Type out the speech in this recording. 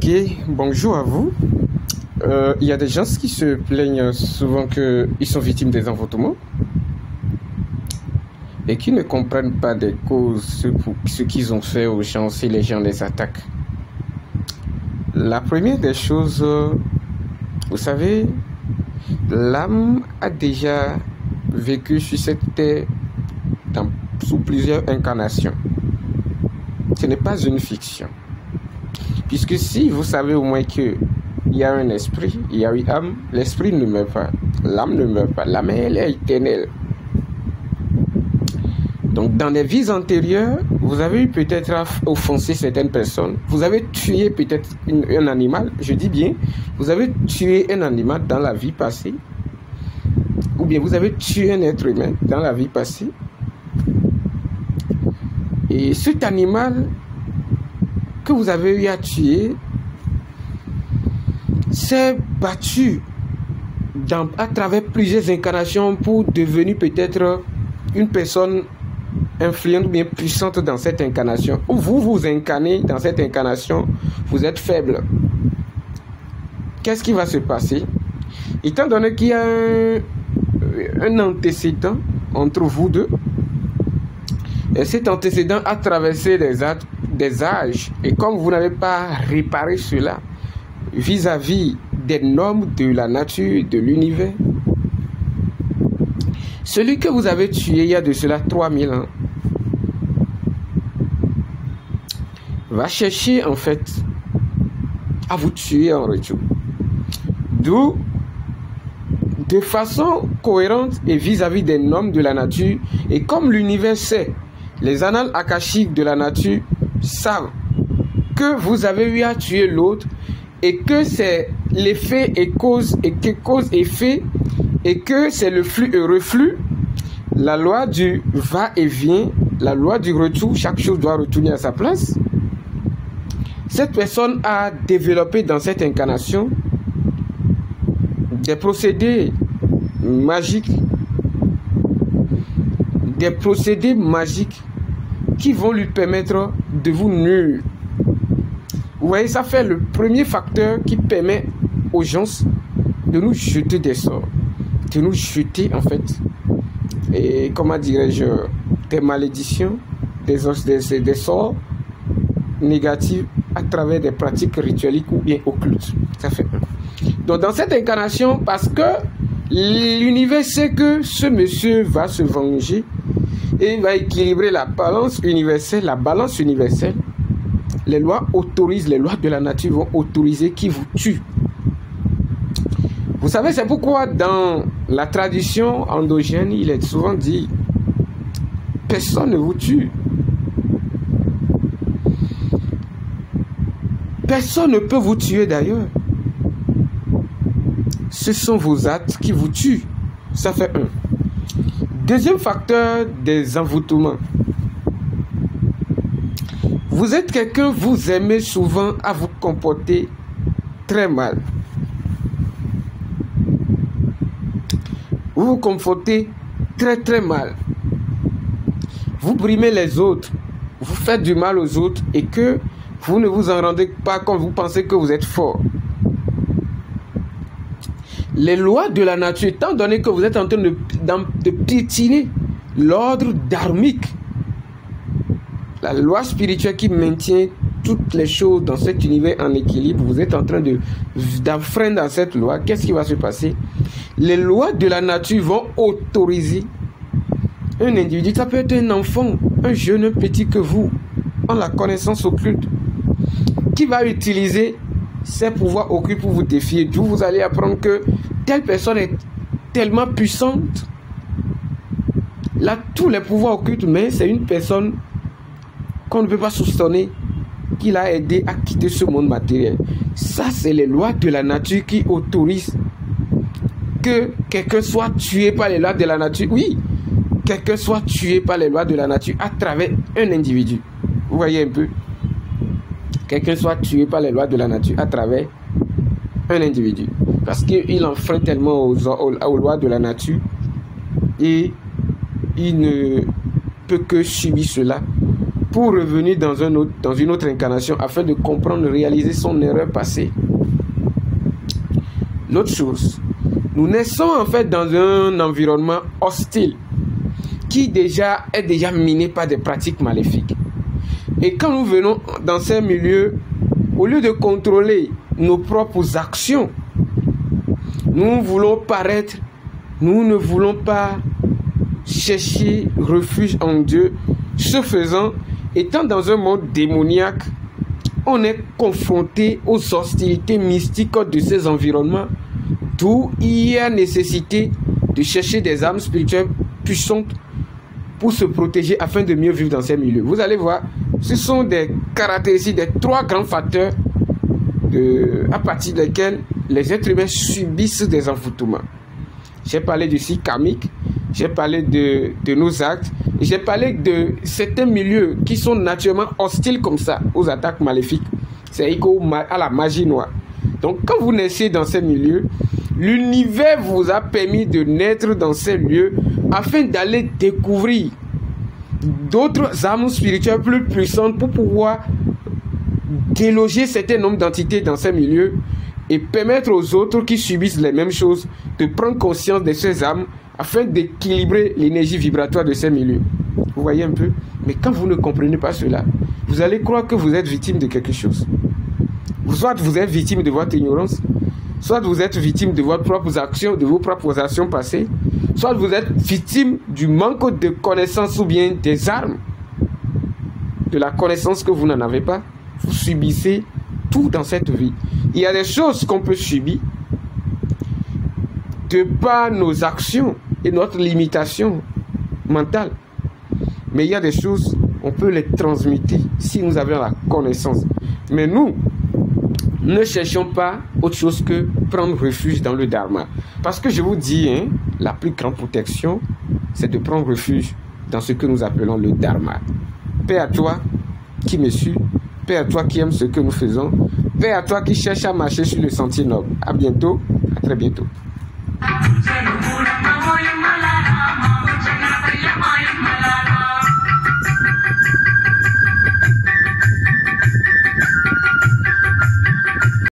Ok, bonjour à vous. Il y a des gens qui se plaignent souvent qu'ils sont victimes des envoûtements et qui ne comprennent pas des causes, ce qu'ils ont fait aux gens si les gens les attaquent. La première des choses, vous savez, l'âme a déjà vécu sur cette terre sous plusieurs incarnations. Ce n'est pas une fiction. Puisque si vous savez au moins qu'il y a un esprit, il y a une âme, l'esprit ne meurt pas, l'âme ne meurt pas, l'âme elle est éternelle. Donc dans les vies antérieures, vous avez eu peut-être offensé certaines personnes, vous avez tué peut-être un animal, je dis bien, vous avez tué un animal dans la vie passée, ou bien vous avez tué un être humain dans la vie passée, et cet animal que vous avez eu à tuer s'est battu à travers plusieurs incarnations pour devenir peut-être une personne influente ou bien puissante dans cette incarnation. Ou vous incarnez dans cette incarnation, vous êtes faible. Qu'est-ce qui va se passer? Étant donné qu'il y a un antécédent entre vous deux, et cet antécédent a traversé des âges, et comme vous n'avez pas réparé cela vis-à-vis des normes de la nature, de l'univers, celui que vous avez tué il y a de cela 3000 ans va chercher en fait à vous tuer en retour. D'où, de façon cohérente et vis-à-vis des normes de la nature, et comme l'univers sait, les annales akashiques de la nature savent que vous avez eu à tuer l'autre et que c'est l'effet et cause et que cause effet et que c'est le flux et reflux, la loi du va-et-vient, la loi du retour, chaque chose doit retourner à sa place. Cette personne a développé dans cette incarnation des procédés magiques, qui vont lui permettre de vous nuire. Vous voyez, ça fait le premier facteur qui permet aux gens de nous jeter des sorts, de nous jeter en fait, et comment dirais-je, des malédictions, des sorts négatifs à travers des pratiques rituelles ou bien occultes. Ça fait un. Donc dans cette incarnation, parce que l'univers sait que ce monsieur va se venger et il va équilibrer la balance universelle, les lois autorisent, les lois de la nature vont autoriser qui vous tue. Vous savez, c'est pourquoi dans la tradition endogène, il est souvent dit, personne ne vous tue. Personne ne peut vous tuer d'ailleurs. Ce sont vos actes qui vous tuent. Ça fait un. Deuxième facteur des envoûtements. Vous êtes quelqu'un, vous aimez souvent à vous comporter très mal. Vous vous comportez très très mal. Vous brimez les autres. Vous faites du mal aux autres et que vous ne vous en rendez pas quand vous pensez que vous êtes fort. Les lois de la nature, étant donné que vous êtes en train de piétiner l'ordre dharmique, la loi spirituelle qui maintient toutes les choses dans cet univers en équilibre, vous êtes en train d'enfreindre à cette loi. Qu'est-ce qui va se passer? Les lois de la nature vont autoriser un individu, ça peut être un enfant, un jeune, un petit que vous, en la connaissance occulte, qui va utiliser ses pouvoirs occultes pour vous défier. D'où vous allez apprendre que telle personne est tellement puissante. Là, tous les pouvoirs occultes, mais c'est une personne qu'on ne peut pas soupçonner qui l'a aidé à quitter ce monde matériel. Ça, c'est les lois de la nature qui autorisent que quelqu'un soit tué par les lois de la nature. Oui, quelqu'un soit tué par les lois de la nature à travers un individu. Vous voyez un peu? Quelqu'un soit tué par les lois de la nature à travers un individu. Parce qu'il enfreint tellement aux lois de la nature et il ne peut que subir cela pour revenir dans une autre incarnation afin de comprendre, réaliser son erreur passée. L'autre chose, nous naissons en fait dans un environnement hostile qui est déjà miné par des pratiques maléfiques. Et quand nous venons dans ces milieux, au lieu de contrôler nos propres actions, nous voulons paraître, nous ne voulons pas chercher refuge en Dieu. Ce faisant, étant dans un monde démoniaque, on est confronté aux hostilités mystiques de ces environnements, d'où il y a nécessité de chercher des armes spirituelles puissantes pour se protéger afin de mieux vivre dans ces milieux. Vous allez voir, ce sont des caractéristiques, des 3 grands facteurs à partir desquels les êtres humains subissent des envoûtements. J'ai parlé du cycle karmique, j'ai parlé de nos actes, et j'ai parlé de certains milieux qui sont naturellement hostiles comme ça aux attaques maléfiques. C'est égal à la magie noire. Donc quand vous naissez dans ces milieux, l'univers vous a permis de naître dans ces lieux afin d'aller découvrir d'autres armes spirituelles plus puissantes pour pouvoir déloger certains nombres d'entités dans ces milieux et permettre aux autres qui subissent les mêmes choses de prendre conscience de ces âmes afin d'équilibrer l'énergie vibratoire de ces milieux. Vous voyez un peu? Mais quand vous ne comprenez pas cela, vous allez croire que vous êtes victime de quelque chose. Soit vous êtes victime de votre ignorance, soit vous êtes victime de vos propres actions passées, soit vous êtes victime du manque de connaissances ou bien des armes, de la connaissance que vous n'en avez pas. Vous subissez tout dans cette vie. Il y a des choses qu'on peut subir de par nos actions et notre limitation mentale. Mais il y a des choses, on peut les transmuter si nous avons la connaissance. Mais nous, ne cherchons pas autre chose que prendre refuge dans le Dharma. Parce que je vous dis, la plus grande protection, c'est de prendre refuge dans ce que nous appelons le Dharma. Paix à toi qui me suis, paix à toi qui aime ce que nous faisons, paix à toi qui cherche à marcher sur le sentier noble. À bientôt, à très bientôt. Mala